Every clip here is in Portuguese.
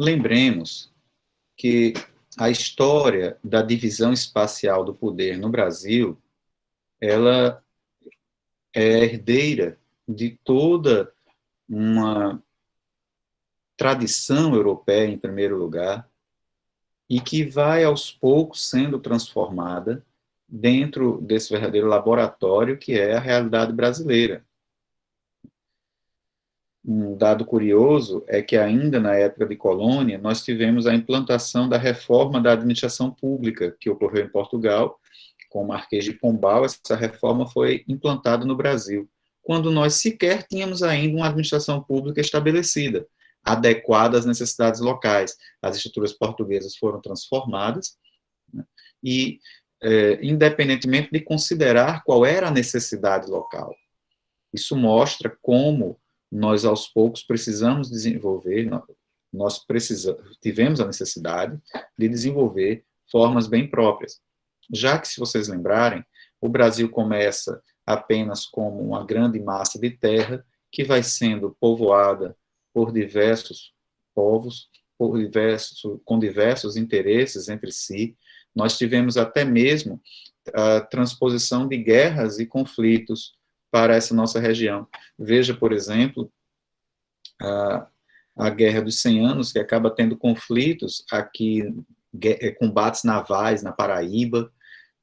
Lembremos que a história da divisão espacial do poder no Brasil, ela é herdeira de toda uma tradição europeia, em primeiro lugar, e que vai aos poucos sendo transformada dentro desse verdadeiro laboratório que é a realidade brasileira. Um dado curioso é que ainda na época de colônia nós tivemos a implantação da reforma da administração pública que ocorreu em Portugal, com o Marquês de Pombal. Essa reforma foi implantada no Brasil, quando nós sequer tínhamos ainda uma administração pública estabelecida, adequada às necessidades locais. As estruturas portuguesas foram transformadas, né, e, independentemente de considerar qual era a necessidade local. Isso mostra como nós, aos poucos, precisamos desenvolver, nós tivemos a necessidade de desenvolver formas bem próprias. Já que, se vocês lembrarem, o Brasil começa apenas como uma grande massa de terra que vai sendo povoada por diversos povos, com diversos interesses entre si. Nós tivemos até mesmo a transposição de guerras e conflitos para essa nossa região. Veja, por exemplo, a Guerra dos 100 Anos, que acaba tendo conflitos aqui, combates navais na Paraíba,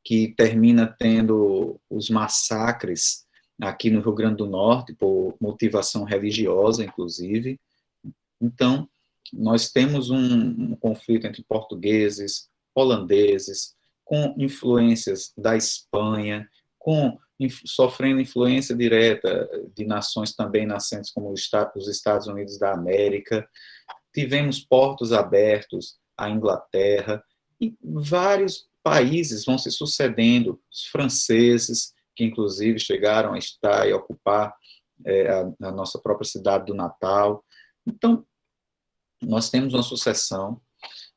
que termina tendo os massacres aqui no Rio Grande do Norte, por motivação religiosa, inclusive. Então, nós temos um conflito entre portugueses, holandeses, com influências da Espanha, sofrendo influência direta de nações também nascentes como os Estados Unidos da América. Tivemos portos abertos à Inglaterra, e vários países vão se sucedendo, os franceses, que inclusive chegaram a estar e ocupar a nossa própria cidade do Natal. Então, nós temos uma sucessão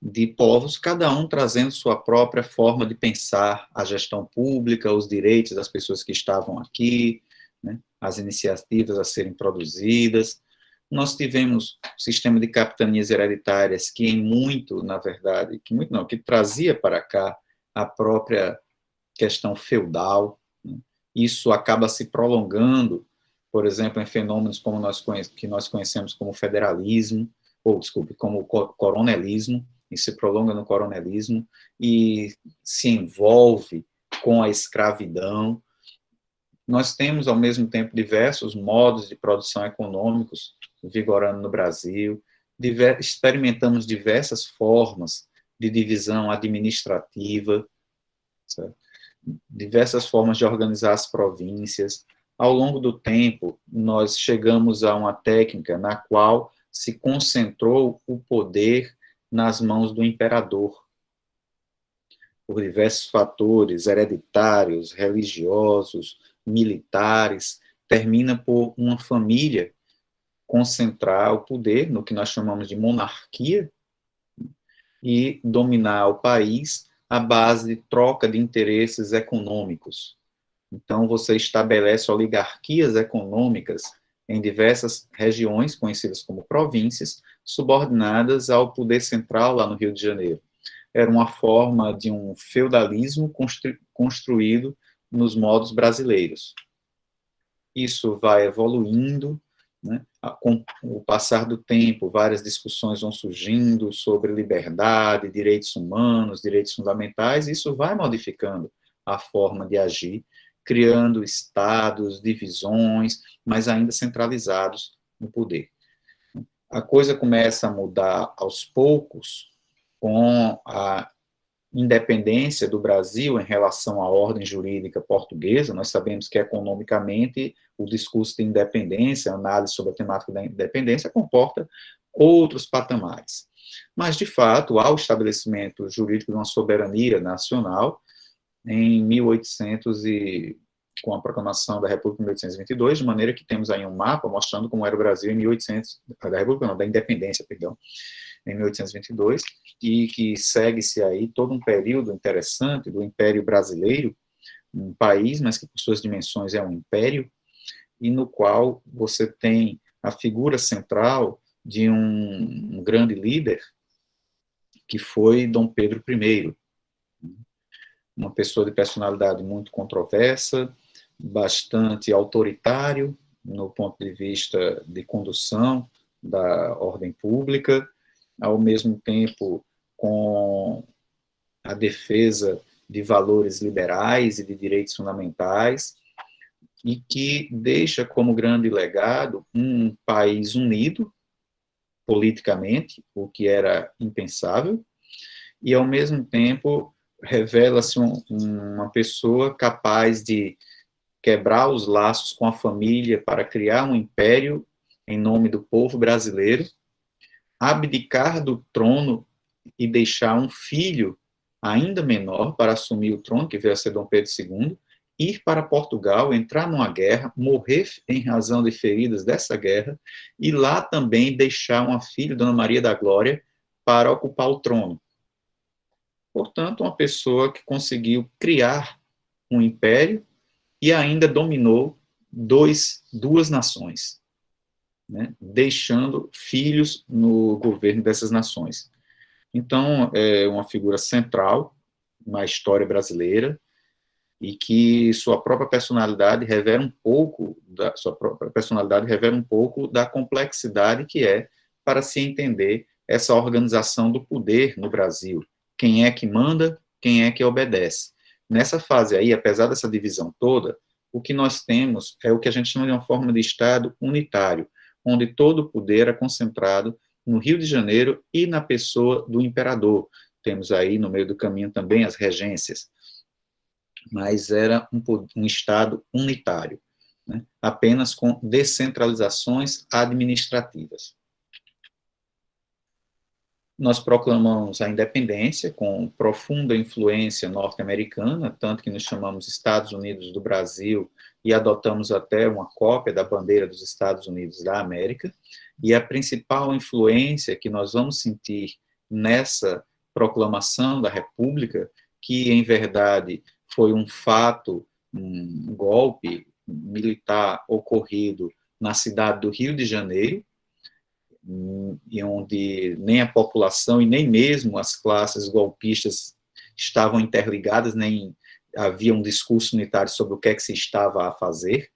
de povos, cada um trazendo sua própria forma de pensar a gestão pública, os direitos das pessoas que estavam aqui, né, as iniciativas a serem produzidas. Nós tivemos um sistema de capitanias hereditárias que em muito, na verdade, que trazia para cá a própria questão feudal, né. Isso acaba se prolongando, por exemplo, em fenômenos como que nós conhecemos como federalismo, como coronelismo, e se prolonga no coronelismo, e se envolve com a escravidão. Nós temos, ao mesmo tempo, diversos modos de produção econômicos vigorando no Brasil, experimentamos diversas formas de divisão administrativa, certo? Diversas formas de organizar as províncias. Ao longo do tempo, nós chegamos a uma técnica na qual se concentrou o poder nas mãos do imperador, por diversos fatores hereditários, religiosos, militares, termina por uma família concentrar o poder no que nós chamamos de monarquia e dominar o país à base de troca de interesses econômicos. Então, você estabelece oligarquias econômicas em diversas regiões, conhecidas como províncias, subordinadas ao poder central lá no Rio de Janeiro. Era uma forma de um feudalismo construído nos modos brasileiros. Isso vai evoluindo, né? Com o passar do tempo, várias discussões vão surgindo sobre liberdade, direitos humanos, direitos fundamentais, e isso vai modificando a forma de agir, criando estados, divisões, mas ainda centralizados no poder. A coisa começa a mudar aos poucos com a independência do Brasil em relação à ordem jurídica portuguesa. Nós sabemos que, economicamente, o discurso de independência, a análise sobre a temática da independência, comporta outros patamares. Mas, de fato, há o estabelecimento jurídico de uma soberania nacional em 1800 com a proclamação da República em 1822, de maneira que temos aí um mapa mostrando como era o Brasil em 1800, da República não, da Independência, perdão, em 1822, e que segue-se aí todo um período interessante do Império Brasileiro, um país, mas que por suas dimensões é um império, e no qual você tem a figura central de um grande líder, que foi Dom Pedro I, uma pessoa de personalidade muito controversa, bastante autoritário no ponto de vista de condução da ordem pública, ao mesmo tempo com a defesa de valores liberais e de direitos fundamentais, e que deixa como grande legado um país unido politicamente, o que era impensável, e ao mesmo tempo revela-se uma pessoa capaz de quebrar os laços com a família para criar um império em nome do povo brasileiro, abdicar do trono e deixar um filho ainda menor para assumir o trono, que veio a ser Dom Pedro II, ir para Portugal, entrar numa guerra, morrer em razão de feridas dessa guerra, e lá também deixar uma filha, Dona Maria da Glória, para ocupar o trono. Portanto, uma pessoa que conseguiu criar um império e ainda dominou duas nações, né, deixando filhos no governo dessas nações. Então, é uma figura central na história brasileira e que sua própria personalidade revela um pouco da complexidade que é para se entender essa organização do poder no Brasil. Quem é que manda, quem é que obedece. Nessa fase aí, apesar dessa divisão toda, o que nós temos é o que a gente chama de uma forma de Estado unitário, onde todo o poder é concentrado no Rio de Janeiro e na pessoa do imperador. Temos aí, no meio do caminho, também as regências. Mas era um Estado unitário, né, apenas com descentralizações administrativas. Nós proclamamos a independência com profunda influência norte-americana, tanto que nos chamamos Estados Unidos do Brasil e adotamos até uma cópia da bandeira dos Estados Unidos da América, e a principal influência que nós vamos sentir nessa proclamação da República, que em verdade foi um fato, um golpe militar ocorrido na cidade do Rio de Janeiro, e onde nem a população e nem mesmo as classes golpistas estavam interligadas, nem havia um discurso unitário sobre o que é que se estava a fazer,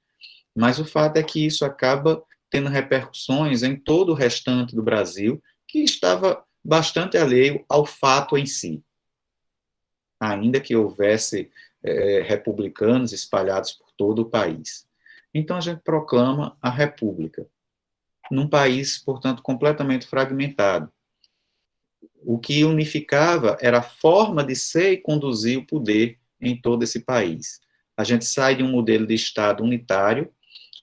mas o fato é que isso acaba tendo repercussões em todo o restante do Brasil, que estava bastante alheio ao fato em si, ainda que houvesse republicanos espalhados por todo o país. Então a gente proclama a República, num país, portanto, completamente fragmentado. O que unificava era a forma de ser e conduzir o poder em todo esse país. A gente sai de um modelo de Estado unitário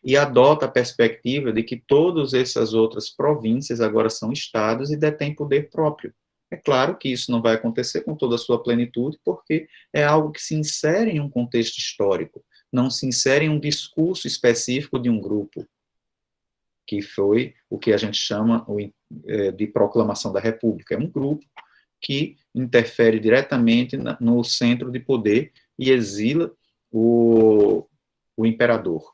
e adota a perspectiva de que todas essas outras províncias agora são estados e detêm poder próprio. É claro que isso não vai acontecer com toda a sua plenitude, porque é algo que se insere em um contexto histórico, não se insere em um discurso específico de um grupo, que foi o que a gente chama de proclamação da República. É um grupo que interfere diretamente no centro de poder e exila o imperador.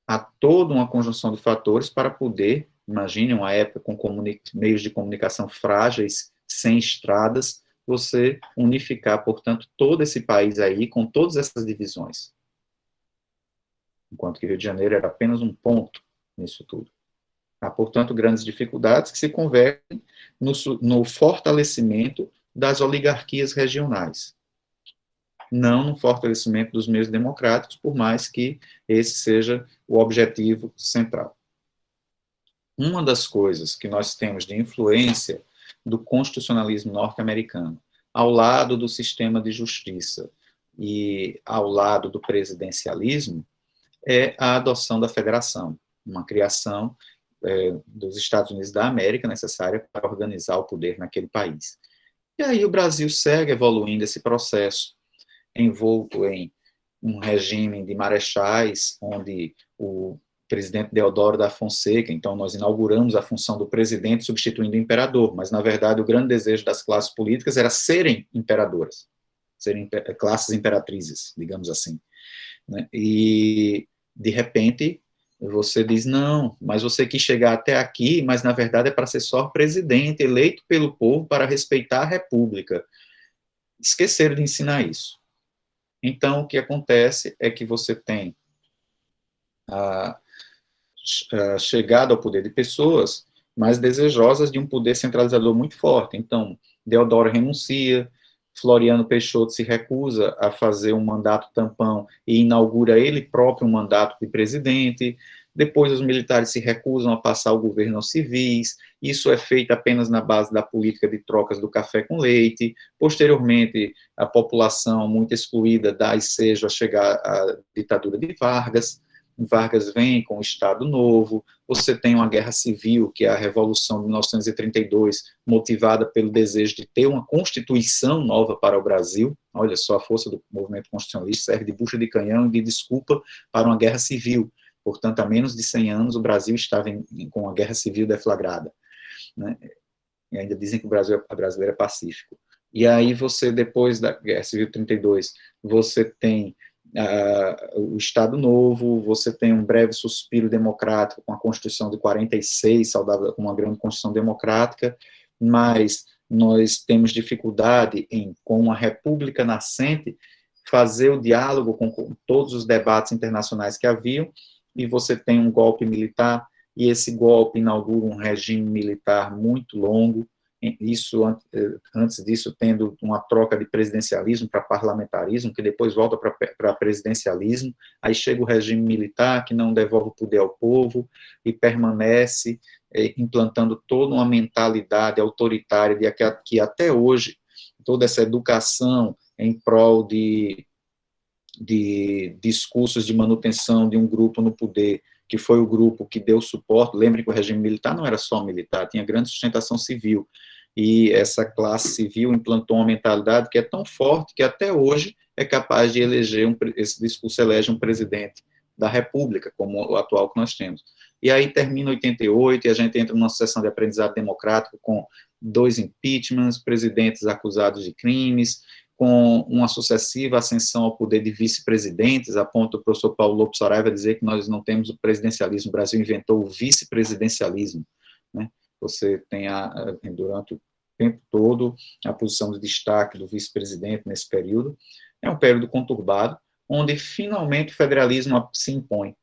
Há toda uma conjunção de fatores para poder, imagine uma época com meios de comunicação frágeis, sem estradas, você unificar, portanto, todo esse país aí com todas essas divisões. Enquanto que Rio de Janeiro era apenas um ponto nisso tudo. Há, portanto, grandes dificuldades que se convertem no fortalecimento das oligarquias regionais, não no fortalecimento dos meios democráticos, por mais que esse seja o objetivo central. Uma das coisas que nós temos de influência do constitucionalismo norte-americano, ao lado do sistema de justiça e ao lado do presidencialismo, é a adoção da federação, uma criação dos Estados Unidos da América necessária para organizar o poder naquele país. E aí o Brasil segue evoluindo esse processo, envolto em um regime de marechais, onde o presidente Deodoro da Fonseca, então nós inauguramos a função do presidente substituindo o imperador, mas na verdade o grande desejo das classes políticas era serem imperadoras, serem classes imperatrizes, digamos assim, né? E de repente Você diz, não, mas você quis chegar até aqui, mas na verdade é para ser só presidente, eleito pelo povo para respeitar a república. Esqueceram de ensinar isso. Então, o que acontece é que você tem a, a chegada ao poder de pessoas mais desejosas de um poder centralizador muito forte. Então, Deodoro renuncia, Floriano Peixoto se recusa a fazer um mandato tampão e inaugura ele próprio um mandato de presidente. Depois, os militares se recusam a passar o governo aos civis. Isso é feito apenas na base da política de trocas do café com leite. Posteriormente, a população muito excluída dá ensejo a chegar à ditadura de Vargas. Vargas vem com o Estado Novo, você tem uma guerra civil, que é a Revolução de 1932, motivada pelo desejo de ter uma Constituição nova para o Brasil. Olha só, a força do movimento constitucionalista serve de bucha de canhão e de desculpa para uma guerra civil. Portanto, há menos de 100 anos, o Brasil estava com uma guerra civil deflagrada. Né? E ainda dizem que o Brasil brasileiro é pacífico. E aí você, depois da Guerra Civil de 32, você tem o Estado Novo, você tem um breve suspiro democrático com a Constituição de 46, saudável, com uma grande Constituição democrática, mas nós temos dificuldade em, com uma república nascente, fazer o diálogo com todos os debates internacionais que haviam, e você tem um golpe militar, e esse golpe inaugura um regime militar muito longo, isso antes disso tendo uma troca de presidencialismo para parlamentarismo, que depois volta para presidencialismo, aí chega o regime militar que não devolve o poder ao povo e permanece implantando toda uma mentalidade autoritária de que até hoje toda essa educação em prol de discursos de manutenção de um grupo no poder, que foi o grupo que deu suporte. Lembre que o regime militar não era só militar, tinha grande sustentação civil, e essa classe civil implantou uma mentalidade que é tão forte que até hoje é capaz de eleger, esse discurso elege um presidente da República, como o atual que nós temos. E aí termina 88 e a gente entra numa sucessão de aprendizado democrático com 2 impeachments, presidentes acusados de crimes, com uma sucessiva ascensão ao poder de vice-presidentes, a ponto do professor Paulo Lopes Saraiva dizer que nós não temos o presidencialismo, o Brasil inventou o vice-presidencialismo, né? Você tem, durante o tempo todo, a posição de destaque do vice-presidente nesse período. É um período conturbado, onde finalmente o federalismo se impõe.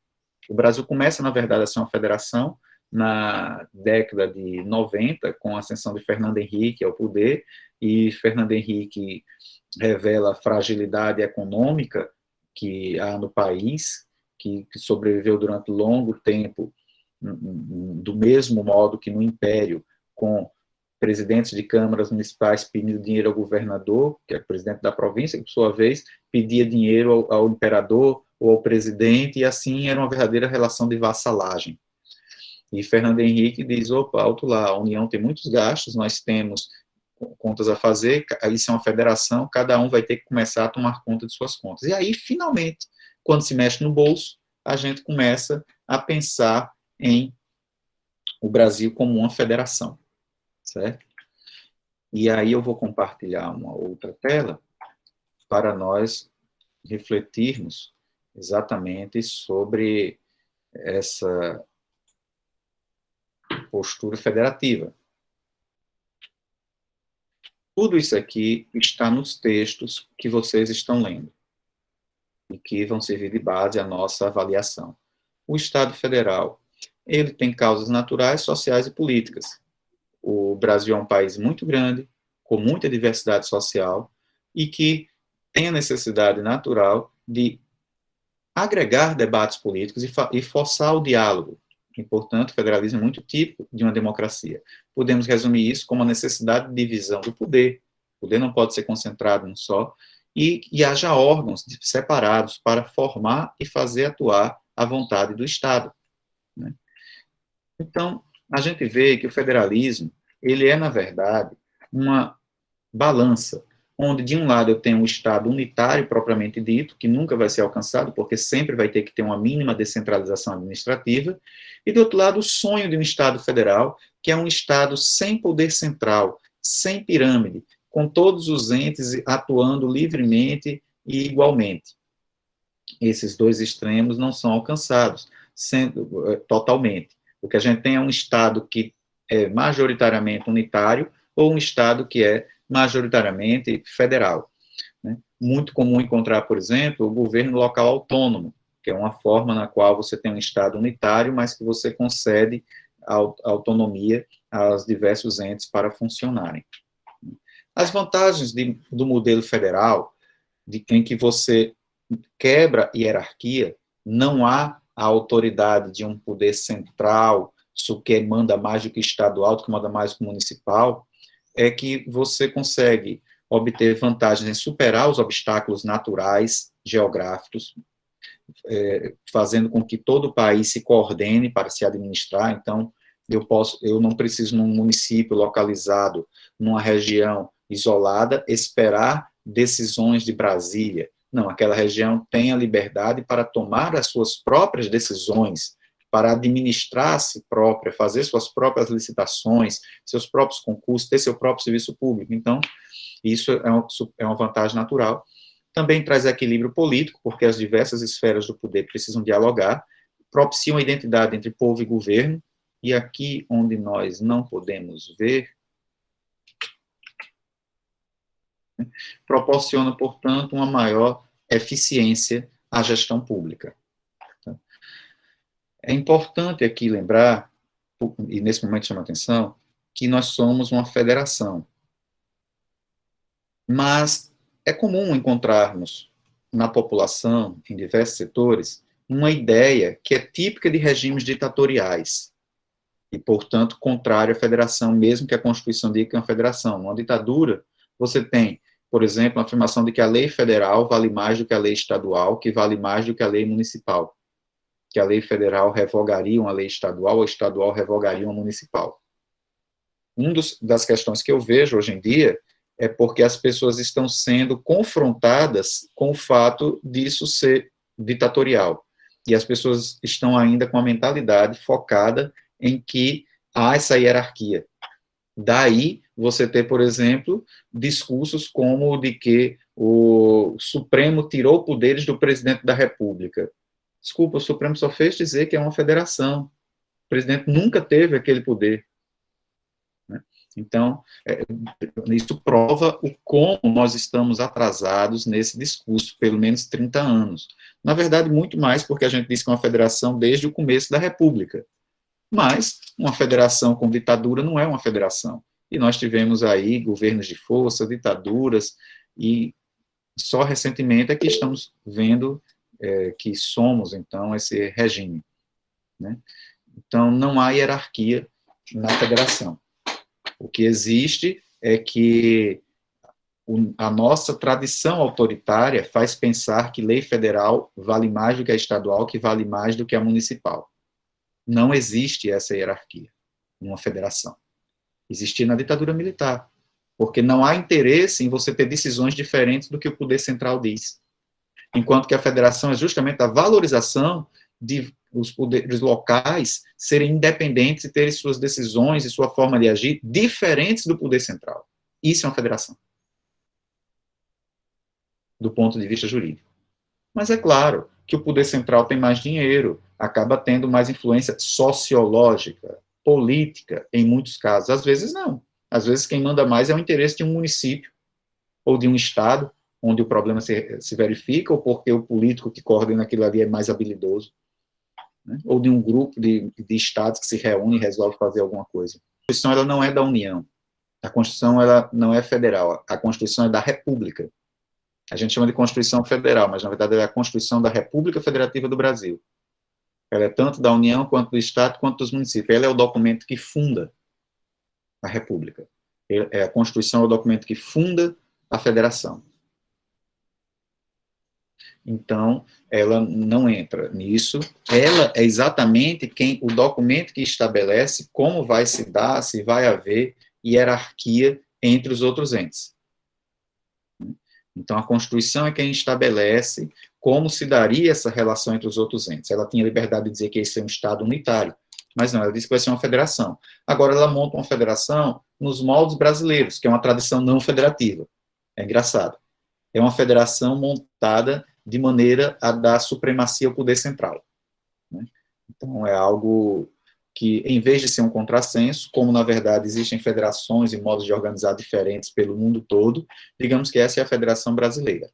O Brasil começa, na verdade, a ser uma federação na década de 90, com a ascensão de Fernando Henrique ao poder, e Fernando Henrique revela a fragilidade econômica que há no país, que sobreviveu durante longo tempo do mesmo modo que no Império, com presidentes de câmaras municipais pedindo dinheiro ao governador, que é o presidente da província, que, por sua vez, pedia dinheiro ao imperador ou ao presidente, e assim era uma verdadeira relação de vassalagem. E Fernando Henrique diz, opa, alto lá, a União tem muitos gastos, nós temos contas a fazer, isso é uma federação, cada um vai ter que começar a tomar conta de suas contas. E aí, finalmente, quando se mexe no bolso, a gente começa a pensar em o Brasil como uma federação, certo? E aí eu vou compartilhar uma outra tela para nós refletirmos exatamente sobre essa postura federativa. Tudo isso aqui está nos textos que vocês estão lendo e que vão servir de base à nossa avaliação. O Estado Federal, ele tem causas naturais, sociais e políticas. O Brasil é um país muito grande, com muita diversidade social, e que tem a necessidade natural de agregar debates políticos e forçar o diálogo. E, portanto, o federalismo é muito típico de uma democracia. Podemos resumir isso como a necessidade de divisão do poder. O poder não pode ser concentrado em um só, e haja órgãos separados para formar e fazer atuar a vontade do Estado. Né? Então, a gente vê que o federalismo, ele é, na verdade, uma balança, onde, de um lado, eu tenho um Estado unitário, propriamente dito, que nunca vai ser alcançado, porque sempre vai ter que ter uma mínima descentralização administrativa, e, do outro lado, o sonho de um Estado federal, que é um Estado sem poder central, sem pirâmide, com todos os entes atuando livremente e igualmente. Esses dois extremos não são alcançados. totalmente. O que a gente tem é um Estado que é majoritariamente unitário ou um Estado que é majoritariamente federal. Né? Muito comum encontrar, por exemplo, o governo local autônomo, que é uma forma na qual você tem um Estado unitário, mas que você concede autonomia aos diversos entes para funcionarem. As vantagens do modelo federal, em que você quebra hierarquia, não há a autoridade de um poder central, que manda mais do que estadual, que manda mais do que municipal, é que você consegue obter vantagens em superar os obstáculos naturais, geográficos, fazendo com que todo o país se coordene para se administrar. Então, eu não preciso, num município localizado, numa região isolada, esperar decisões de Brasília. Não, aquela região tem a liberdade para tomar as suas próprias decisões, para administrar a si própria, fazer suas próprias licitações, seus próprios concursos, ter seu próprio serviço público. Então, isso é uma vantagem natural. Também traz equilíbrio político, porque as diversas esferas do poder precisam dialogar, propiciam a identidade entre povo e governo, e aqui onde nós não podemos ver, proporciona, portanto, uma maior eficiência à gestão pública. É importante aqui lembrar, e nesse momento chama a atenção, que nós somos uma federação. Mas é comum encontrarmos na população, em diversos setores, uma ideia que é típica de regimes ditatoriais e, portanto, contrária à federação, mesmo que a Constituição diga que é uma federação. Numa ditadura, você tem, por exemplo, a afirmação de que a lei federal vale mais do que a lei estadual, que vale mais do que a lei municipal, que a lei federal revogaria uma lei estadual, ou estadual revogaria uma municipal. Uma das questões que eu vejo hoje em dia é porque as pessoas estão sendo confrontadas com o fato disso ser ditatorial. E as pessoas estão ainda com a mentalidade focada em que há essa hierarquia. Daí você ter, por exemplo, discursos como o de que o Supremo tirou poderes do presidente da República. Desculpa, o Supremo só fez dizer que é uma federação. O presidente nunca teve aquele poder. Então, isso prova o como nós estamos atrasados nesse discurso, pelo menos 30 anos. Na verdade, muito mais porque a gente diz que é uma federação desde o começo da República. Mas uma federação com ditadura não é uma federação. E nós tivemos aí governos de força, ditaduras, e só recentemente é que estamos vendo que somos, então, esse regime. Né? Então, não há hierarquia na federação. O que existe é que a nossa tradição autoritária faz pensar que lei federal vale mais do que a estadual, que vale mais do que a municipal. Não existe essa hierarquia numa federação. Existia na ditadura militar, porque não há interesse em você ter decisões diferentes do que o poder central diz. Enquanto que a federação é justamente a valorização de os poderes locais serem independentes e terem suas decisões e sua forma de agir diferentes do poder central. Isso é uma federação, do ponto de vista jurídico. Mas é claro que o poder central tem mais dinheiro, acaba tendo mais influência sociológica, política, em muitos casos. Às vezes não. Às vezes quem manda mais é o interesse de um município ou de um estado, onde o problema se verifica, ou porque o político que coordena aquilo ali é mais habilidoso, né? Ou de um grupo de estados que se reúne e resolve fazer alguma coisa. A Constituição ela não é da União. A Constituição ela não é federal. A Constituição é da República. A gente chama de Constituição Federal, mas na verdade é a Constituição da República Federativa do Brasil. Ela é tanto da União, quanto do Estado, quanto dos municípios. Ela é o documento que funda a República. A Constituição é o documento que funda a Federação. Então, ela não entra nisso. Ela é exatamente o documento que estabelece como vai se dar, se vai haver hierarquia entre os outros entes. Então, a Constituição é quem estabelece como se daria essa relação entre os outros entes. Ela tinha liberdade de dizer que esse é um Estado unitário, mas não, ela disse que vai ser uma federação. Agora, ela monta uma federação nos moldes brasileiros, que é uma tradição não federativa. É engraçado. É uma federação montada de maneira a dar supremacia ao poder central. Né? Então, é algo que, em vez de ser um contrassenso, como, na verdade, existem federações e modos de organizar diferentes pelo mundo todo, digamos que essa é a Federação Brasileira.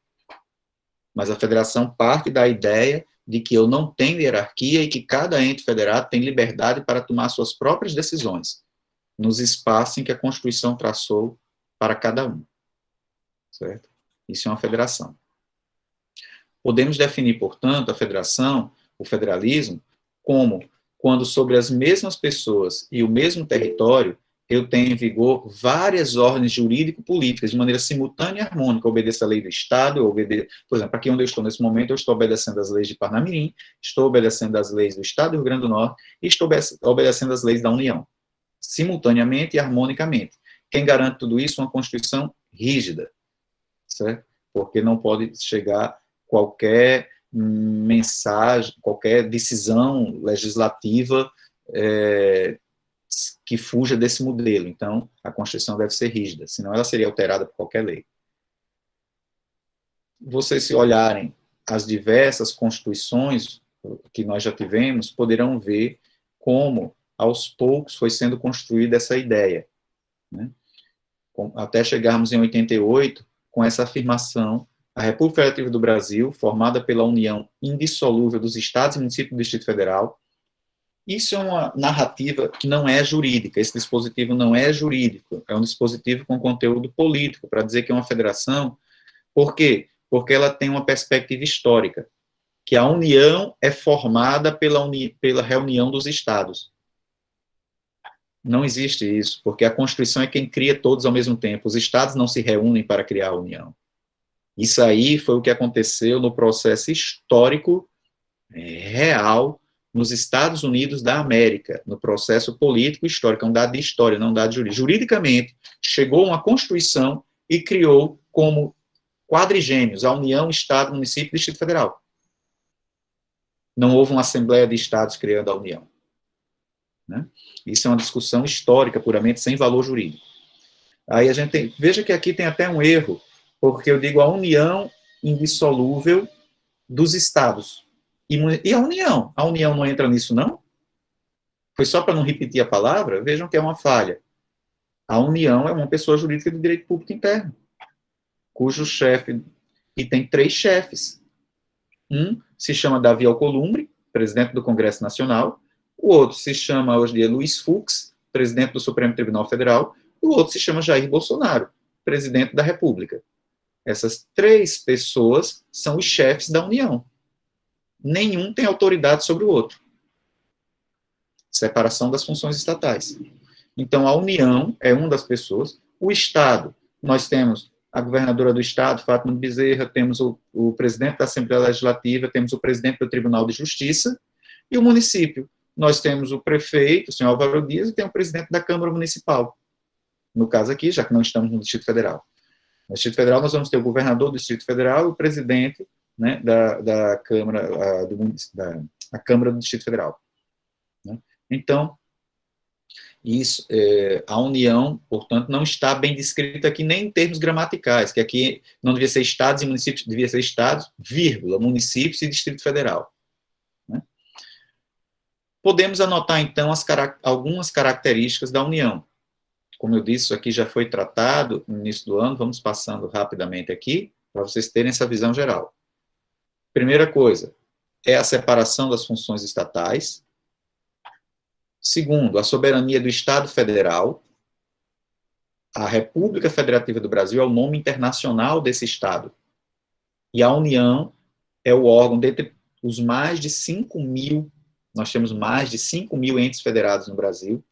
Mas a federação parte da ideia de que eu não tenho hierarquia e que cada ente federado tem liberdade para tomar suas próprias decisões, nos espaços em que a Constituição traçou para cada um. Certo? Isso é uma federação. Podemos definir, portanto, a federação, o federalismo, como quando sobre as mesmas pessoas e o mesmo território eu tenho em vigor várias ordens jurídico-políticas de maneira simultânea e harmônica, obedeço à lei do Estado, por exemplo, aqui onde eu estou nesse momento, eu estou obedecendo às leis de Parnamirim, estou obedecendo às leis do Estado do Rio Grande do Norte e estou obedecendo às leis da União, simultaneamente e harmonicamente. Quem garante tudo isso é uma Constituição rígida, certo? Porque não pode chegar qualquer mensagem, qualquer decisão legislativa que fuja desse modelo. Então, a Constituição deve ser rígida, senão ela seria alterada por qualquer lei. Vocês, se olharem as diversas constituições que nós já tivemos, poderão ver como, aos poucos, foi sendo construída essa ideia, né? Até chegarmos em 88, com essa afirmação: a República Federativa do Brasil, formada pela união indissolúvel dos Estados e municípios do Distrito Federal. Isso é uma narrativa que não é jurídica, esse dispositivo não é jurídico, é um dispositivo com conteúdo político, para dizer que é uma federação. Por quê? Porque ela tem uma perspectiva histórica, que a União é formada pela reunião dos Estados. Não existe isso, porque a Constituição é quem cria todos ao mesmo tempo, os Estados não se reúnem para criar a União. Isso aí foi o que aconteceu no processo histórico real nos Estados Unidos da América, no processo político histórico, é um dado de história, não um dado jurídico. Juridicamente, chegou uma Constituição e criou como quadrigêmeos a União, Estado, Município e Distrito Federal. Não houve uma Assembleia de Estados criando a União, né? Isso é uma discussão histórica, puramente, sem valor jurídico. Aí a gente tem, veja que aqui tem até um erro, porque eu digo a união indissolúvel dos Estados. E a União não entra nisso, não? Foi só para não repetir a palavra? Vejam que é uma falha. A União é uma pessoa jurídica de direito público interno, cujo chefe, e tem 3 chefes. Um se chama Davi Alcolumbre, presidente do Congresso Nacional. O outro se chama, hoje em dia, Luiz Fux, presidente do Supremo Tribunal Federal. E o outro se chama Jair Bolsonaro, presidente da República. Essas 3 pessoas são os chefes da União. Nenhum tem autoridade sobre o outro. Separação das funções estatais. Então, a União é uma das pessoas. O Estado, nós temos a governadora do Estado, Fátima Bezerra, temos o presidente da Assembleia Legislativa, temos o presidente do Tribunal de Justiça, e o município, nós temos o prefeito, o senhor Álvaro Dias, e tem o presidente da Câmara Municipal. No caso aqui, já que não estamos no Distrito Federal. No Distrito Federal, nós vamos ter o governador do Distrito Federal e o presidente, né, da Câmara, a Câmara do Distrito Federal. Né? Então, isso, a União, portanto, não está bem descrita aqui nem em termos gramaticais, que aqui não devia ser estados e municípios, devia ser estados, vírgula, municípios e Distrito Federal. Né? Podemos anotar, então, algumas características da União. Como eu disse, isso aqui já foi tratado no início do ano, vamos passando rapidamente aqui, para vocês terem essa visão geral. Primeira coisa, é a separação das funções estatais. Segundo, a soberania do Estado Federal. A República Federativa do Brasil é o nome internacional desse Estado. E a União é o órgão, dentre os mais de 5.000, nós temos mais de 5.000 entes federados no Brasil,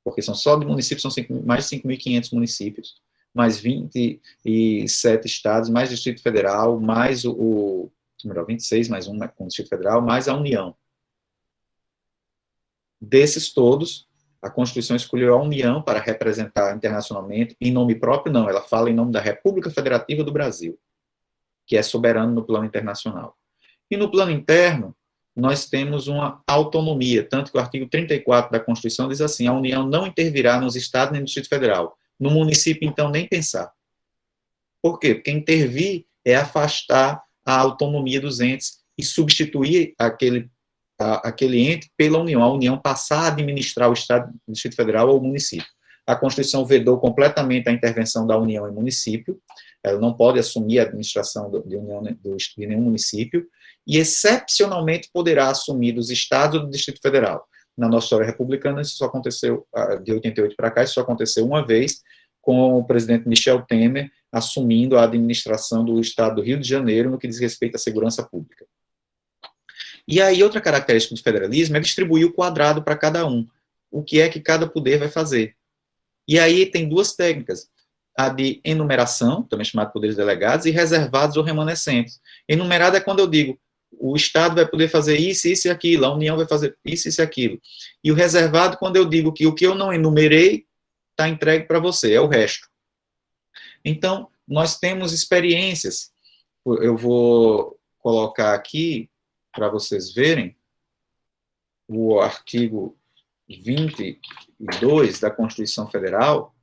porque são só de municípios, são mais de 5.500 municípios, mais 27 estados, mais Distrito Federal, mais 26, mais um com o Distrito Federal, mais a União. Desses todos, a Constituição escolheu a União para representar internacionalmente, em nome próprio não, ela fala em nome da República Federativa do Brasil, que é soberano no plano internacional. E no plano interno, nós temos uma autonomia, tanto que o artigo 34 da Constituição diz assim: a União não intervirá nos estados nem no Distrito Federal. No município, então, nem pensar. Por quê? Porque intervir é afastar a autonomia dos entes e substituir aquele aquele ente pela União, a União passar a administrar o Estado, o Distrito Federal ou o município. A Constituição vedou completamente a intervenção da União em município, ela não pode assumir a administração de nenhum município, e excepcionalmente poderá assumir dos estados ou do Distrito Federal. Na nossa história republicana, isso só aconteceu, de 88 para cá, isso só aconteceu uma vez, com o presidente Michel Temer assumindo a administração do estado do Rio de Janeiro no que diz respeito à segurança pública. E aí, outra característica do federalismo é distribuir o quadrado para cada um. O que é que cada poder vai fazer? E aí tem duas técnicas. A de enumeração, também chamada de poderes delegados, e reservados ou remanescentes. Enumerado é quando eu digo, o Estado vai poder fazer isso, isso e aquilo, a União vai fazer isso, isso e aquilo. E o reservado, quando eu digo que o que eu não enumerei, está entregue para você, é o resto. Então, nós temos experiências. Eu vou colocar aqui, para vocês verem, o artigo 22 da Constituição Federal,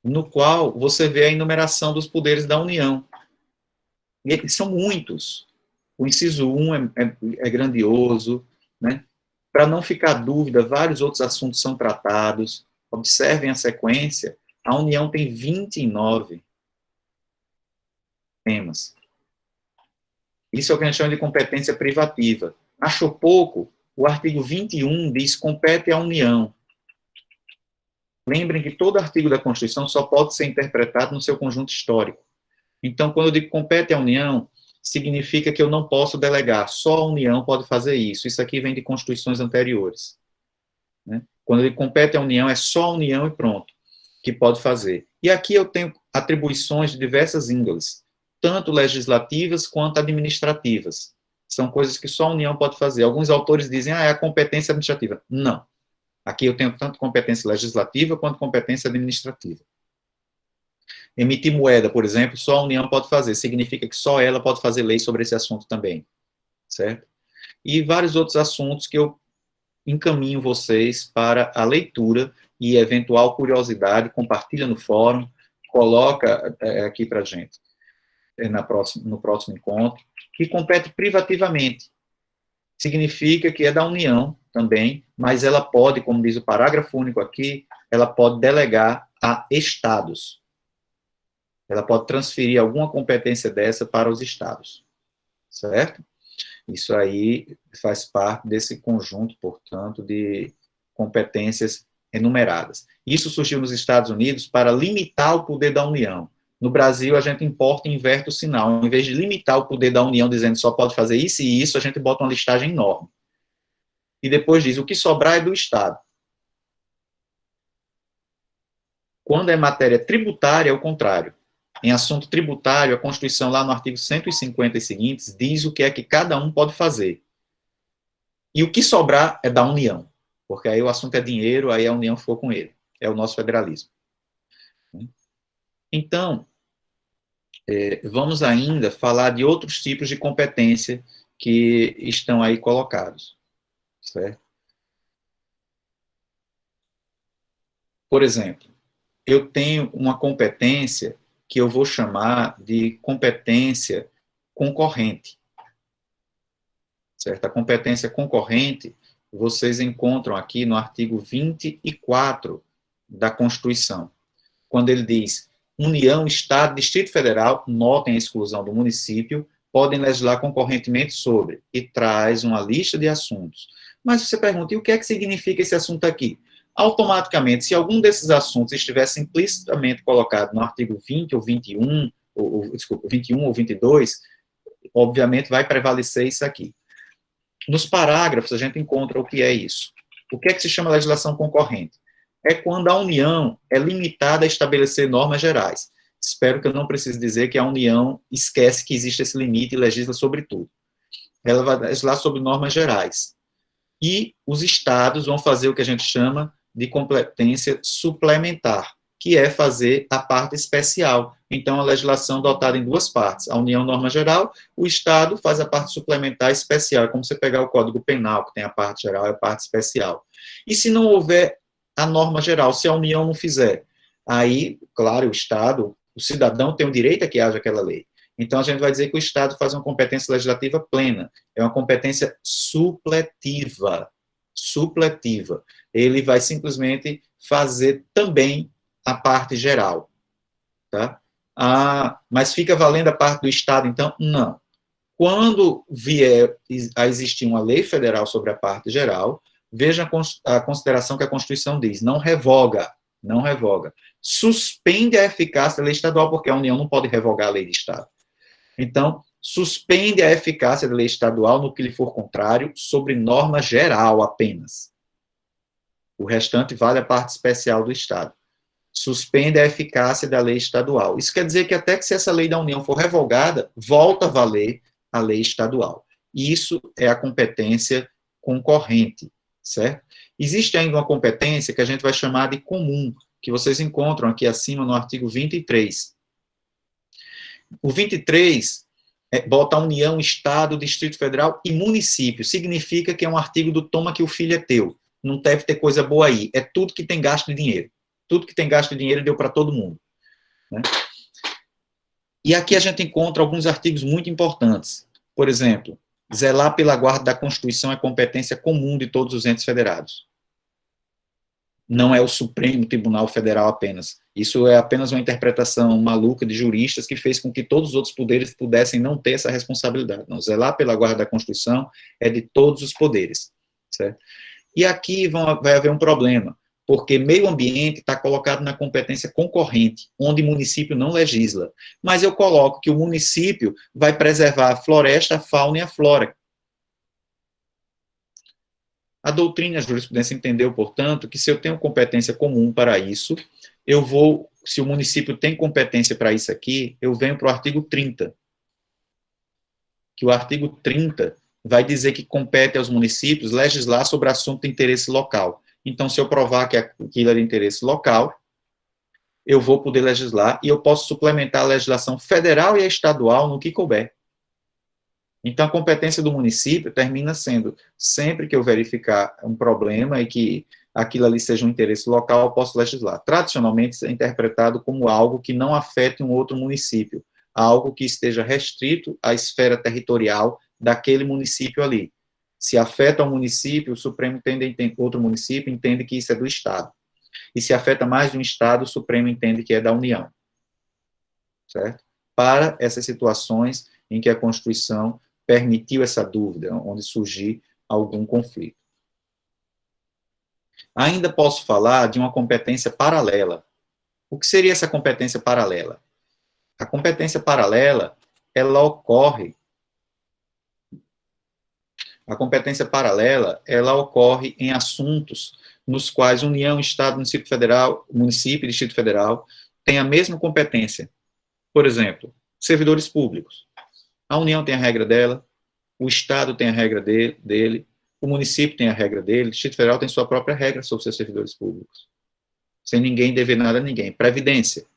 no qual você vê a enumeração dos poderes da União. E eles são muitos. O inciso 1 é grandioso, né? Para não ficar dúvida, vários outros assuntos são tratados. Observem a sequência. A União tem 29 temas. Isso é o que a gente chama de competência privativa. Achou pouco? O artigo 21 diz compete à União. Lembrem que todo artigo da Constituição só pode ser interpretado no seu conjunto histórico. Então, quando eu digo compete à União, significa que eu não posso delegar, só a União pode fazer isso. Isso aqui vem de constituições anteriores. Né? Quando eu digo compete à União, é só a União e pronto, que pode fazer. E aqui eu tenho atribuições de diversas índoles, tanto legislativas quanto administrativas. São coisas que só a União pode fazer. Alguns autores dizem, é a competência administrativa. Não. Aqui eu tenho tanto competência legislativa quanto competência administrativa. Emitir moeda, por exemplo, só a União pode fazer. Significa que só ela pode fazer lei sobre esse assunto também. Certo? E vários outros assuntos que eu encaminho vocês para a leitura e eventual curiosidade, compartilha no fórum, coloca aqui para a gente, no próximo encontro, que compete privativamente. Significa que é da União também, mas ela pode, como diz o parágrafo único aqui, ela pode delegar a estados. Ela pode transferir alguma competência dessa para os estados. Certo? Isso aí faz parte desse conjunto, portanto, de competências enumeradas. Isso surgiu nos Estados Unidos para limitar o poder da União. No Brasil, a gente importa e inverte o sinal. Em vez de limitar o poder da União, dizendo só pode fazer isso e isso, a gente bota uma listagem enorme. E depois diz, o que sobrar é do Estado. Quando é matéria tributária, é o contrário. Em assunto tributário, a Constituição, lá no artigo 150 e seguintes, diz o que é que cada um pode fazer. E o que sobrar é da União. Porque aí o assunto é dinheiro, aí a União ficou com ele. É o nosso federalismo. Então, vamos ainda falar de outros tipos de competência que estão aí colocados. Certo? Por exemplo, eu tenho uma competência que eu vou chamar de competência concorrente. Certo? A competência concorrente, vocês encontram aqui no artigo 24 da Constituição, quando ele diz, União, Estado, Distrito Federal, notem a exclusão do município, podem legislar concorrentemente sobre, e traz uma lista de assuntos. Mas você pergunta, e o que é que significa esse assunto aqui? Automaticamente, se algum desses assuntos estivesse implicitamente colocado no artigo 20 ou 21, desculpa, 21 ou 22, obviamente vai prevalecer isso aqui. Nos parágrafos, a gente encontra o que é isso. O que é que se chama legislação concorrente? É quando a União é limitada a estabelecer normas gerais. Espero que eu não precise dizer que a União esquece que existe esse limite e legisla sobre tudo. Ela vai legislar sobre normas gerais. E os estados vão fazer o que a gente chama de competência suplementar, que é fazer a parte especial. Então, a legislação dotada em duas partes. A União, norma geral, o Estado faz a parte suplementar especial. É como você pegar o Código Penal, que tem a parte geral e a parte especial. E se não houver a norma geral, se a União não fizer, aí, claro, o Estado O cidadão tem o direito a que haja aquela lei. Então, a gente vai dizer que o Estado faz uma competência legislativa plena. É uma competência supletiva. Supletiva. Ele vai simplesmente fazer também a parte geral. Tá? Mas fica valendo a parte do Estado, então? Não. Quando vier a existir uma lei federal sobre a parte geral, veja a consideração que a Constituição diz, não revoga, não revoga. Suspende a eficácia da lei estadual, porque a União não pode revogar a lei de Estado. Então, suspende a eficácia da lei estadual no que lhe for contrário, sobre norma geral apenas. O restante vale a parte especial do Estado. Suspende a eficácia da lei estadual. Isso quer dizer que até que se essa lei da União for revogada, volta a valer a lei estadual. Isso é a competência concorrente, certo? Existe ainda uma competência que a gente vai chamar de comum, que vocês encontram aqui acima no artigo 23. O 23 bota a União, Estado, Distrito Federal e município. Significa que é um artigo do toma que o filho é teu. Não deve ter coisa boa aí. É tudo que tem gasto de dinheiro. Tudo que tem gasto de dinheiro deu para todo mundo. Né? E aqui a gente encontra alguns artigos muito importantes. Por exemplo, zelar pela guarda da Constituição é competência comum de todos os entes federados. Não é o Supremo Tribunal Federal apenas. Isso é apenas uma interpretação maluca de juristas que fez com que todos os outros poderes pudessem não ter essa responsabilidade. Não, zelar pela guarda da Constituição é de todos os poderes. Certo? E aqui vai haver um problema, porque meio ambiente está colocado na competência concorrente, onde o município não legisla. Mas eu coloco que o município vai preservar a floresta, a fauna e a flora. A doutrina e a jurisprudência entendeu, portanto, que se eu tenho competência comum para isso, se o município tem competência para isso aqui, eu venho para o artigo 30. Que o artigo 30 vai dizer que compete aos municípios legislar sobre assunto de interesse local. Então, se eu provar que aquilo é de interesse local, eu vou poder legislar e eu posso suplementar a legislação federal e a estadual no que couber. Então, a competência do município termina sendo, sempre que eu verificar um problema e que aquilo ali seja um interesse local, eu posso legislar. Tradicionalmente, isso é interpretado como algo que não afete um outro município, algo que esteja restrito à esfera territorial daquele município ali. Se afeta um município, o Supremo outro município entende que isso é do Estado. E se afeta mais de um Estado, o Supremo entende que é da União. Certo? Para essas situações em que a Constituição permitiu essa dúvida, onde surgir algum conflito. Ainda posso falar de uma competência paralela. O que seria essa competência paralela? A competência paralela, ela ocorre em assuntos nos quais União, Estado, município e Distrito Federal têm a mesma competência. Por exemplo, servidores públicos. A União tem a regra dela, o Estado tem a regra dele, o município tem a regra dele, o Distrito Federal tem sua própria regra sobre seus servidores públicos. Sem ninguém dever nada a ninguém. Previdência.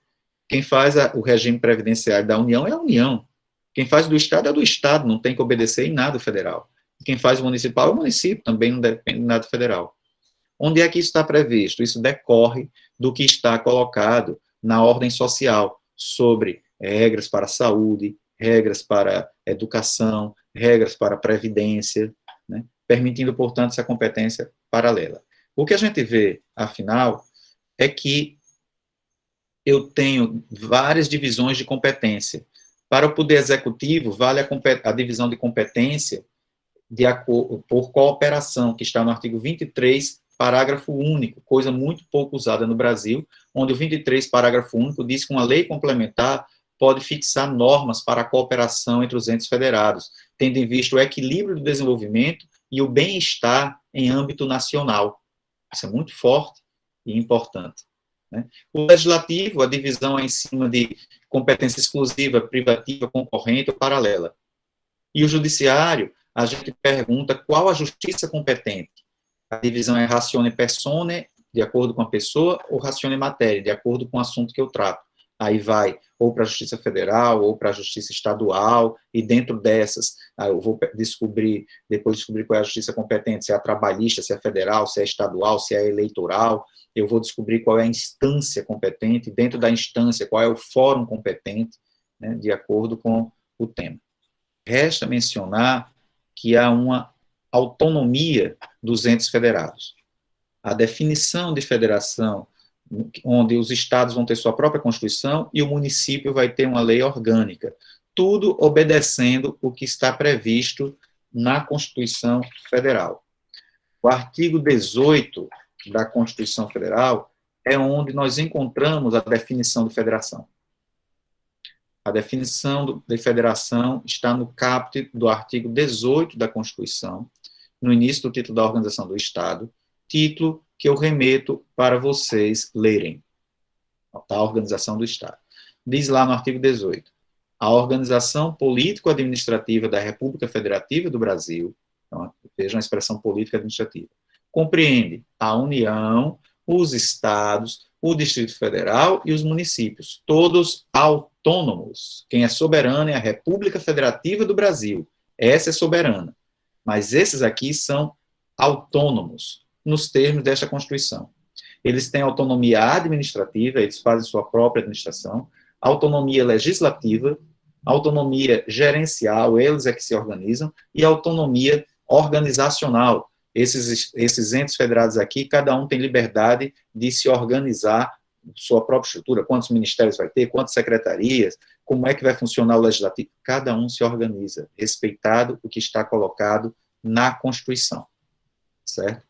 Quem faz o regime previdenciário da União é a União. Quem faz do Estado é do Estado, não tem que obedecer em nada o federal. Quem faz o municipal é o município, também não depende de nada federal. Onde é que isso está previsto? Isso decorre do que está colocado na ordem social, sobre regras para a saúde, regras para a educação, regras para a previdência, né? Permitindo, portanto, essa competência paralela. O que a gente vê, afinal, é que eu tenho várias divisões de competência. Para o Poder Executivo, vale a divisão de competência por cooperação, que está no artigo 23, parágrafo único, coisa muito pouco usada no Brasil, onde o 23, parágrafo único, diz que uma lei complementar pode fixar normas para a cooperação entre os entes federados, tendo em vista o equilíbrio do desenvolvimento e o bem-estar em âmbito nacional. Isso é muito forte e importante. Né? O legislativo, a divisão é em cima de competência exclusiva, privativa, concorrente ou paralela. E o judiciário, a gente pergunta qual a justiça competente. A divisão é ratione persone, de acordo com a pessoa, ou ratione materia, de acordo com o assunto que eu trato. Aí vai ou para a Justiça Federal, ou para a Justiça Estadual, e dentro dessas, eu vou depois descobrir qual é a justiça competente, se é a trabalhista, se é federal, se é estadual, se é eleitoral, eu vou descobrir qual é a instância competente, dentro da instância, qual é o fórum competente, né, de acordo com o tema. Resta mencionar que há uma autonomia dos entes federados. A definição de federação, onde os estados vão ter sua própria Constituição e o município vai ter uma lei orgânica, tudo obedecendo o que está previsto na Constituição Federal. O artigo 18 da Constituição Federal é onde nós encontramos a definição de federação. A definição de federação está no caput do artigo 18 da Constituição, no início do título da Organização do Estado, título que eu remeto para vocês lerem, da Organização do Estado. Diz lá no artigo 18, a organização político-administrativa da República Federativa do Brasil, então, vejam a expressão político-administrativa, compreende a União, os estados, o Distrito Federal e os municípios, todos autônomos. Quem é soberano é a República Federativa do Brasil. Essa é soberana. Mas esses aqui são autônomos, nos termos desta Constituição. Eles têm autonomia administrativa, eles fazem sua própria administração, autonomia legislativa, autonomia gerencial, eles é que se organizam, e autonomia organizacional. Esses entes federados aqui, cada um tem liberdade de se organizar sua própria estrutura, quantos ministérios vai ter, quantas secretarias, como é que vai funcionar o legislativo, cada um se organiza, respeitado o que está colocado na Constituição, certo?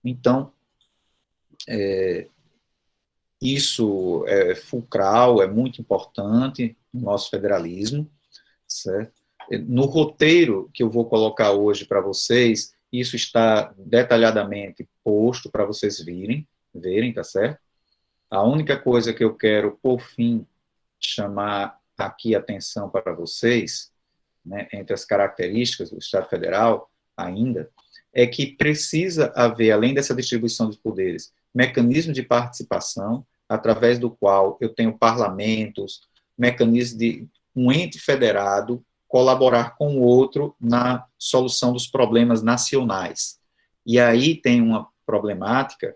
Então, isso é fulcral, é muito importante no nosso federalismo, certo? No roteiro que eu vou colocar hoje para vocês, isso está detalhadamente posto para vocês verem, tá certo? A única coisa que eu quero, por fim, chamar aqui a atenção para vocês, né, entre as características do Estado Federal, ainda, é que precisa haver, além dessa distribuição dos poderes, mecanismo de participação, através do qual eu tenho parlamentos, mecanismo de um ente federado colaborar com o outro na solução dos problemas nacionais. E aí tem uma problemática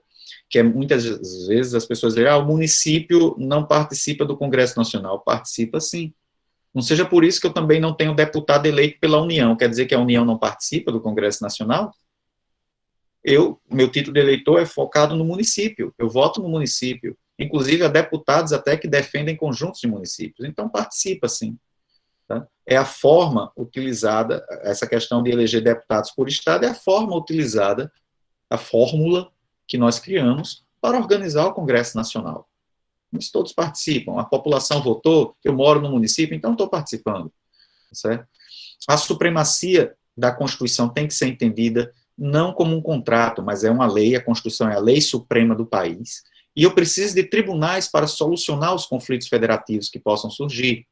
que é, muitas vezes as pessoas dizem, o município não participa do Congresso Nacional. Participa sim. Não seja por isso que eu também não tenho deputado eleito pela União. Quer dizer que a União não participa do Congresso Nacional? Meu título de eleitor é focado no município. Eu voto no município. Inclusive, há deputados até que defendem conjuntos de municípios. Então, participa sim. Tá? É a forma utilizada, essa questão de eleger deputados por estado, é a forma utilizada, a fórmula que nós criamos para organizar o Congresso Nacional. Mas todos participam, a população votou, eu moro no município, então estou participando. Certo? A supremacia da Constituição tem que ser entendida não como um contrato, mas é uma lei, a Constituição é a lei suprema do país, e eu preciso de tribunais para solucionar os conflitos federativos que possam surgir.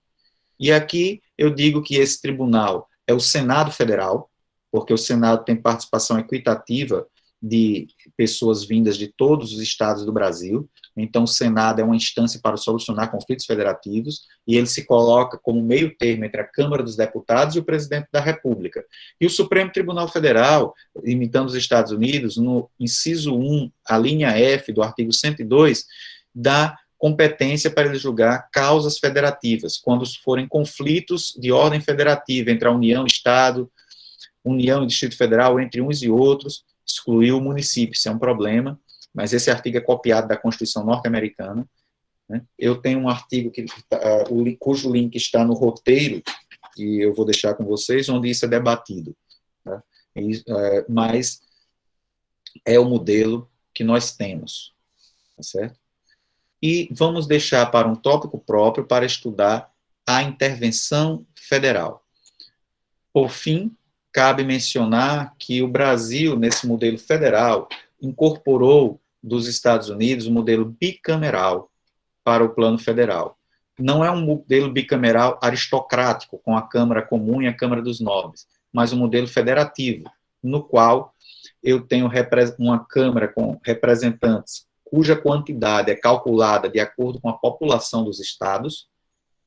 E aqui eu digo que esse tribunal é o Senado Federal, porque o Senado tem participação equitativa de pessoas vindas de todos os estados do Brasil, então o Senado é uma instância para solucionar conflitos federativos, e ele se coloca como meio termo entre a Câmara dos Deputados e o Presidente da República. E o Supremo Tribunal Federal, imitando os Estados Unidos, no inciso 1, a linha F do artigo 102, dá competência para ele julgar causas federativas, quando forem conflitos de ordem federativa entre a União e Estado, União e Distrito Federal, entre uns e outros, excluir o município, isso é um problema, mas esse artigo é copiado da Constituição norte-americana, né? Eu tenho um artigo cujo link está no roteiro, que eu vou deixar com vocês, onde isso é debatido, tá? Mas é o modelo que nós temos, tá certo? E vamos deixar para um tópico próprio para estudar a intervenção federal. Por fim, cabe mencionar que o Brasil, nesse modelo federal, incorporou dos Estados Unidos o modelo bicameral para o plano federal. Não é um modelo bicameral aristocrático, com a Câmara Comum e a Câmara dos Nobres, mas um modelo federativo, no qual eu tenho uma Câmara com representantes cuja quantidade é calculada de acordo com a população dos estados,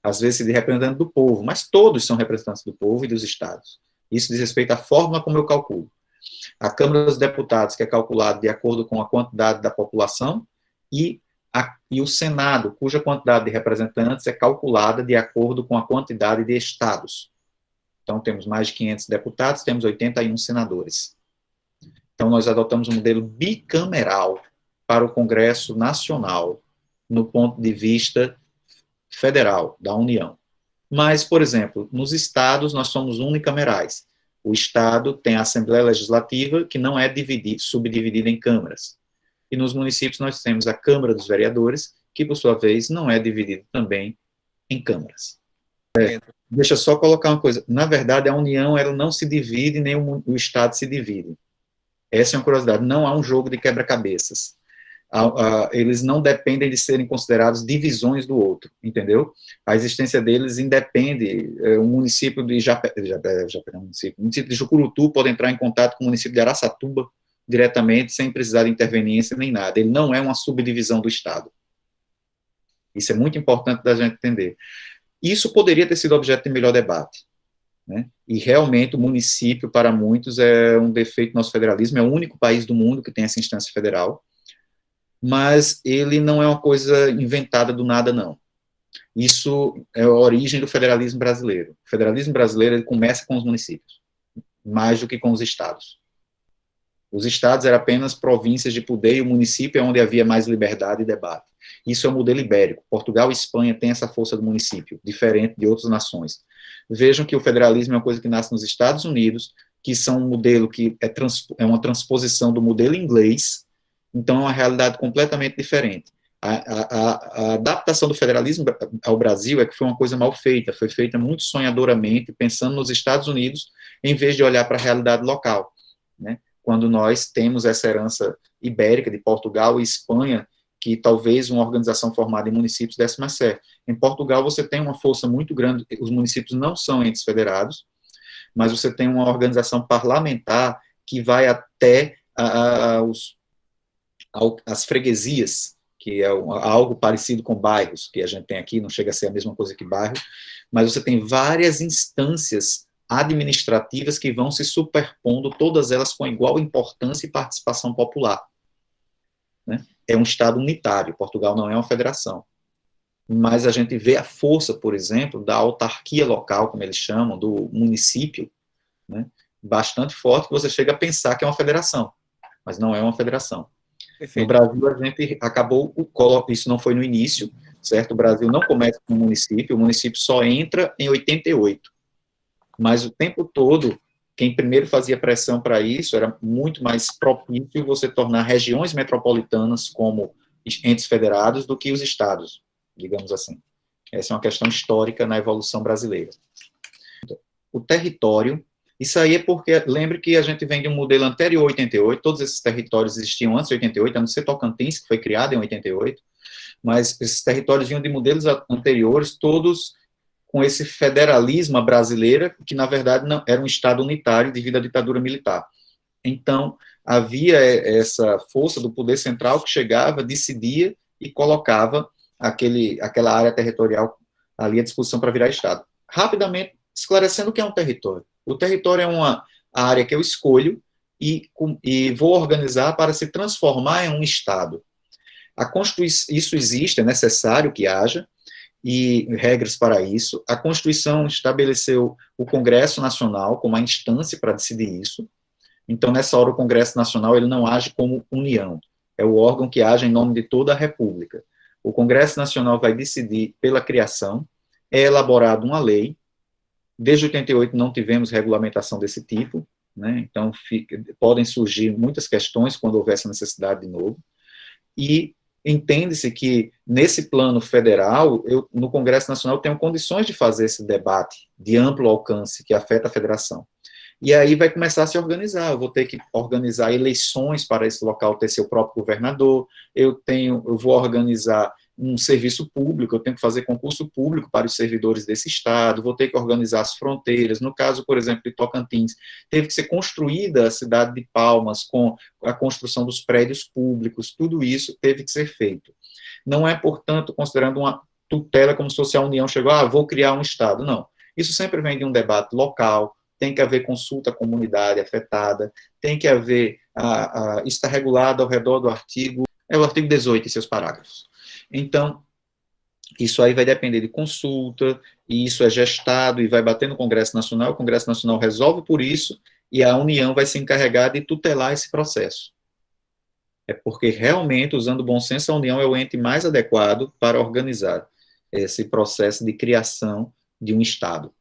às vezes de representante do povo, mas todos são representantes do povo e dos estados. Isso diz respeito à forma como eu calculo. A Câmara dos Deputados, que é calculada de acordo com a quantidade da população, e o Senado, cuja quantidade de representantes é calculada de acordo com a quantidade de estados. Então, temos mais de 500 deputados, temos 81 senadores. Então, nós adotamos um modelo bicameral para o Congresso Nacional, no ponto de vista federal, da União. Mas, por exemplo, nos estados, nós somos unicamerais. O estado tem a Assembleia Legislativa, que não é subdividida em câmaras. E nos municípios, nós temos a Câmara dos Vereadores, que, por sua vez, não é dividida também em câmaras. Deixa eu só colocar uma coisa. Na verdade, a União ela não se divide, nem o Estado se divide. Essa é uma curiosidade. Não há um jogo de quebra-cabeças. Eles não dependem de serem considerados divisões do outro, entendeu? A existência deles independe. O município de o município de Jucurutu pode entrar em contato com o município de Araçatuba diretamente, sem precisar de interveniência nem nada. Ele não é uma subdivisão do Estado. Isso é muito importante da gente entender. Isso poderia ter sido objeto de melhor debate, né? E realmente o município, para muitos, é um defeito do nosso federalismo, é o único país do mundo que tem essa instância federal, mas ele não é uma coisa inventada do nada, não. Isso é a origem do federalismo brasileiro. O federalismo brasileiro ele começa com os municípios, mais do que com os estados. Os estados eram apenas províncias de poder e o município é onde havia mais liberdade e debate. Isso é o modelo ibérico. Portugal e Espanha têm essa força do município, diferente de outras nações. Vejam que o federalismo é uma coisa que nasce nos Estados Unidos, que são um modelo que é uma transposição do modelo inglês, então é uma realidade completamente diferente. A adaptação do federalismo ao Brasil é que foi uma coisa mal feita, foi feita muito sonhadoramente, pensando nos Estados Unidos, em vez de olhar para a realidade local, né? Quando nós temos essa herança ibérica de Portugal e Espanha, que talvez uma organização formada em municípios desse mais certo. Em Portugal, você tem uma força muito grande, os municípios não são entes federados, mas você tem uma organização parlamentar que vai até as freguesias, que é algo parecido com bairros, que a gente tem aqui, não chega a ser a mesma coisa que bairro, mas você tem várias instâncias administrativas que vão se superpondo, todas elas com igual importância e participação popular, né? É um Estado unitário, Portugal não é uma federação. Mas a gente vê a força, por exemplo, da autarquia local, como eles chamam, do município, né? Bastante forte, que você chega a pensar que é uma federação, mas não é uma federação. Perfeito. No Brasil, a gente acabou, isso não foi no início, certo? O Brasil não começa com o município só entra em 88. Mas o tempo todo, quem primeiro fazia pressão para isso era muito mais propício você tornar regiões metropolitanas como entes federados do que os estados, digamos assim. Essa é uma questão histórica na evolução brasileira. O território, isso aí é porque, lembre que a gente vem de um modelo anterior a 88, todos esses territórios existiam antes de 88, a não ser Tocantins, que foi criado em 88, mas esses territórios vinham de modelos anteriores, todos com esse federalismo brasileiro, que na verdade não era um Estado unitário devido à ditadura militar. Então, havia essa força do poder central que chegava, decidia e colocava aquela área territorial ali à disposição para virar Estado. Rapidamente, esclarecendo o que é um território. O território é uma área que eu escolho e vou organizar para se transformar em um Estado. Isso existe, é necessário que haja, e regras para isso. A Constituição estabeleceu o Congresso Nacional como a instância para decidir isso. Então, nessa hora, o Congresso Nacional ele não age como União, é o órgão que age em nome de toda a República. O Congresso Nacional vai decidir pela criação, é elaborada uma lei. Desde 88 não tivemos regulamentação desse tipo, né? Então podem surgir muitas questões quando houver essa necessidade de novo. E entende-se que, nesse plano federal, no Congresso Nacional, tenho condições de fazer esse debate de amplo alcance que afeta a federação. E aí vai começar a se organizar, eu vou ter que organizar eleições para esse local ter seu próprio governador, eu vou organizar um serviço público, eu tenho que fazer concurso público para os servidores desse estado, vou ter que organizar as fronteiras. No caso, por exemplo, de Tocantins, teve que ser construída a cidade de Palmas com a construção dos prédios públicos, tudo isso teve que ser feito. Não é, portanto, considerando tutela como se fosse a União chegou, vou criar um Estado. Não. Isso sempre vem de um debate local, tem que haver consulta à comunidade afetada, tem que haver, isso está regulado ao redor do artigo, é o artigo 18 e seus parágrafos. Então, isso aí vai depender de consulta, e isso é gestado e vai bater no Congresso Nacional, o Congresso Nacional resolve por isso, e a União vai se encarregar de tutelar esse processo. É porque realmente, usando o bom senso, a União é o ente mais adequado para organizar esse processo de criação de um Estado.